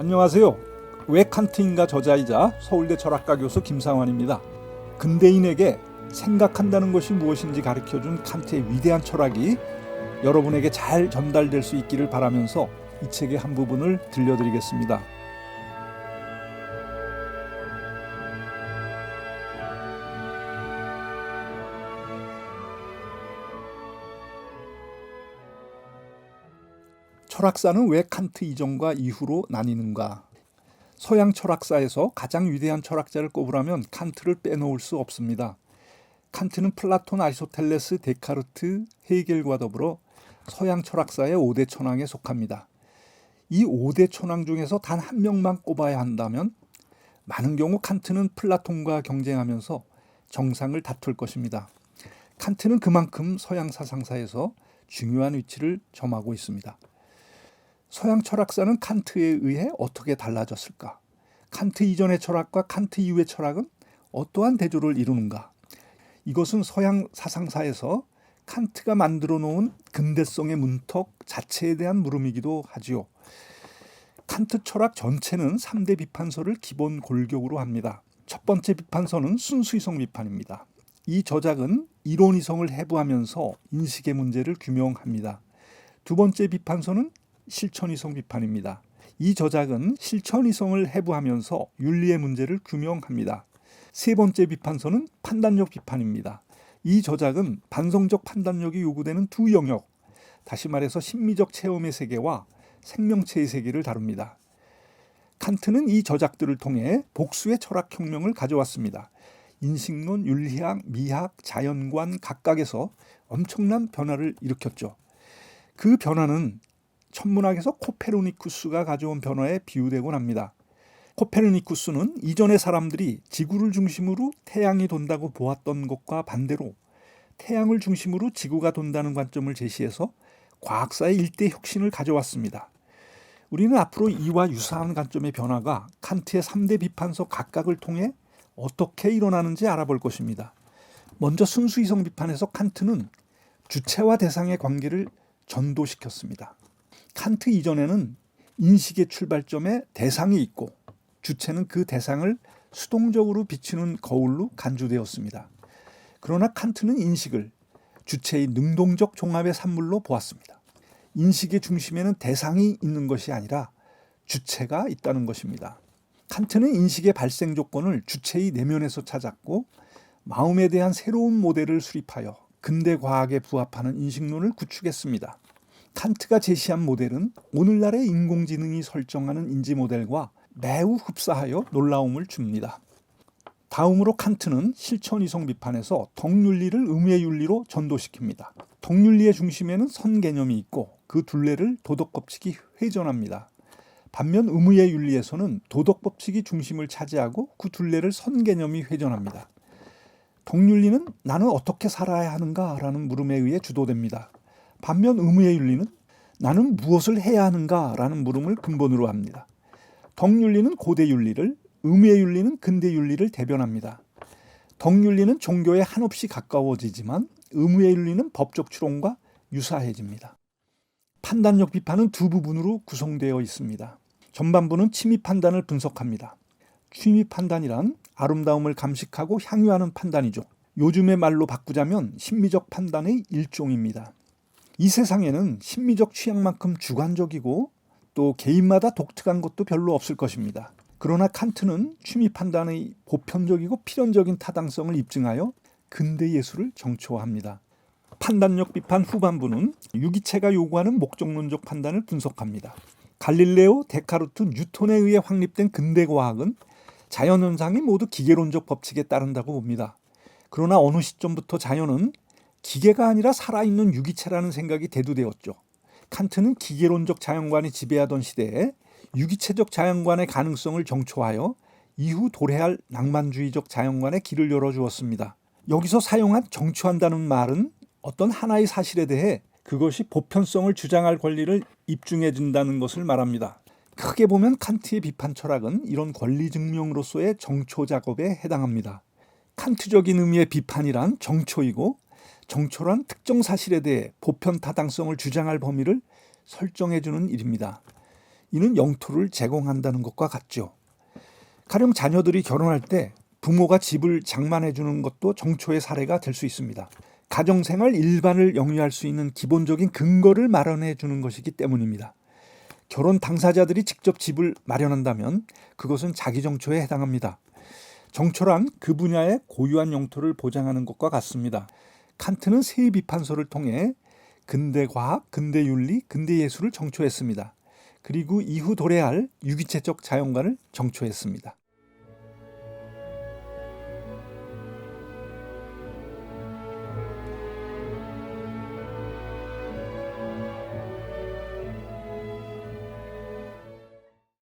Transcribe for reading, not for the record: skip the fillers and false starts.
안녕하세요. 왜 칸트인가 저자이자 서울대 철학과 교수 김상환입니다. 근대인에게 생각한다는 것이 무엇인지 가르쳐준 칸트의 위대한 철학이 여러분에게 잘 전달될 수 있기를 바라면서 이 책의 한 부분을 들려드리겠습니다. 철학사는 왜 칸트 이전과 이후로 나뉘는가? 서양 철학사에서 가장 위대한 철학자를 꼽으라면 칸트를 빼놓을 수 없습니다. 칸트는 플라톤, 아리스토텔레스, 데카르트, 헤겔과 더불어 서양 철학사의 5대 천왕에 속합니다. 이 5대 천왕 중에서 단 한 명만 꼽아야 한다면 많은 경우 칸트는 플라톤과 경쟁하면서 정상을 다툴 것입니다. 칸트는 그만큼 서양 사상사에서 중요한 위치를 점하고 있습니다. 서양 철학사는 칸트에 의해 어떻게 달라졌을까? 칸트 이전의 철학과 칸트 이후의 철학은 어떠한 대조를 이루는가? 이것은 서양 사상사에서 칸트가 만들어 놓은 근대성의 문턱 자체에 대한 물음이기도 하지요. 칸트 철학 전체는 3대 비판서를 기본 골격으로 합니다. 첫 번째 비판서는 순수이성 비판입니다. 이 저작은 이론이성을 해부하면서 인식의 문제를 규명합니다. 두 번째 비판서는 실천이성 비판입니다. 이 저작은 실천이성을 해부하면서 윤리의 문제를 규명합니다. 세 번째 비판서는 판단력 비판입니다. 이 저작은 반성적 판단력이 요구되는 두 영역, 다시 말해서 심미적 체험의 세계와 생명체의 세계를 다룹니다. 칸트는 이 저작들을 통해 복수의 철학혁명을 가져왔습니다. 인식론, 윤리학, 미학, 자연관 각각에서 엄청난 변화를 일으켰죠. 그 변화는 천문학에서 코페르니쿠스가 가져온 변화에 비유되곤 합니다. 코페르니쿠스는 이전의 사람들이 지구를 중심으로 태양이 돈다고 보았던 것과 반대로 태양을 중심으로 지구가 돈다는 관점을 제시해서 과학사의 일대 혁신을 가져왔습니다. 우리는 앞으로 이와 유사한 관점의 변화가 칸트의 3대 비판서 각각을 통해 어떻게 일어나는지 알아볼 것입니다. 먼저 순수이성 비판에서 칸트는 주체와 대상의 관계를 전도시켰습니다. 칸트 이전에는 인식의 출발점에 대상이 있고 주체는 그 대상을 수동적으로 비추는 거울로 간주되었습니다. 그러나 칸트는 인식을 주체의 능동적 종합의 산물로 보았습니다. 인식의 중심에는 대상이 있는 것이 아니라 주체가 있다는 것입니다. 칸트는 인식의 발생 조건을 주체의 내면에서 찾았고 마음에 대한 새로운 모델을 수립하여 근대 과학에 부합하는 인식론을 구축했습니다. 칸트가 제시한 모델은 오늘날의 인공지능이 설정하는 인지 모델과 매우 흡사하여 놀라움을 줍니다. 다음으로 칸트는 실천이성 비판에서 덕윤리를 의무의 윤리로 전도시킵니다. 덕윤리의 중심에는 선 개념이 있고 그 둘레를 도덕법칙이 회전합니다. 반면 의무의 윤리에서는 도덕법칙이 중심을 차지하고 그 둘레를 선 개념이 회전합니다. 덕윤리는 나는 어떻게 살아야 하는가라는 물음에 의해 주도됩니다. 반면 의무의 윤리는 나는 무엇을 해야 하는가라는 물음을 근본으로 합니다. 덕윤리는 고대 윤리를, 의무의 윤리는 근대 윤리를 대변합니다. 덕윤리는 종교에 한없이 가까워지지만 의무의 윤리는 법적 추론과 유사해집니다. 판단력 비판은 두 부분으로 구성되어 있습니다. 전반부는 취미 판단을 분석합니다. 취미 판단이란 아름다움을 감식하고 향유하는 판단이죠. 요즘의 말로 바꾸자면 심미적 판단의 일종입니다. 이 세상에는 심미적 취향만큼 주관적이고 또 개인마다 독특한 것도 별로 없을 것입니다. 그러나 칸트는 취미 판단의 보편적이고 필연적인 타당성을 입증하여 근대 예술을 정초합니다. 판단력 비판 후반부는 유기체가 요구하는 목적론적 판단을 분석합니다. 갈릴레오, 데카르트, 뉴턴에 의해 확립된 근대 과학은 자연현상이 모두 기계론적 법칙에 따른다고 봅니다. 그러나 어느 시점부터 자연은 기계가 아니라 살아있는 유기체라는 생각이 대두되었죠. 칸트는 기계론적 자연관이 지배하던 시대에 유기체적 자연관의 가능성을 정초하여 이후 도래할 낭만주의적 자연관의 길을 열어주었습니다. 여기서 사용한 정초한다는 말은 어떤 하나의 사실에 대해 그것이 보편성을 주장할 권리를 입증해준다는 것을 말합니다. 크게 보면 칸트의 비판 철학은 이런 권리 증명으로서의 정초 작업에 해당합니다. 칸트적인 의미의 비판이란 정초이고 정초란 특정 사실에 대해 보편 타당성을 주장할 범위를 설정해주는 일입니다. 이는 영토를 제공한다는 것과 같죠. 가령 자녀들이 결혼할 때 부모가 집을 장만해 주는 것도 정초의 사례가 될 수 있습니다. 가정생활 일반을 영위할 수 있는 기본적인 근거를 마련해 주는 것이기 때문입니다. 결혼 당사자들이 직접 집을 마련한다면 그것은 자기 정초에 해당합니다. 정초란 그 분야의 고유한 영토를 보장하는 것과 같습니다. 칸트는 세 비판서를 통해 근대과학, 근대윤리, 근대예술을 정초했습니다. 그리고 이후 도래할 유기체적 자연관을 정초했습니다.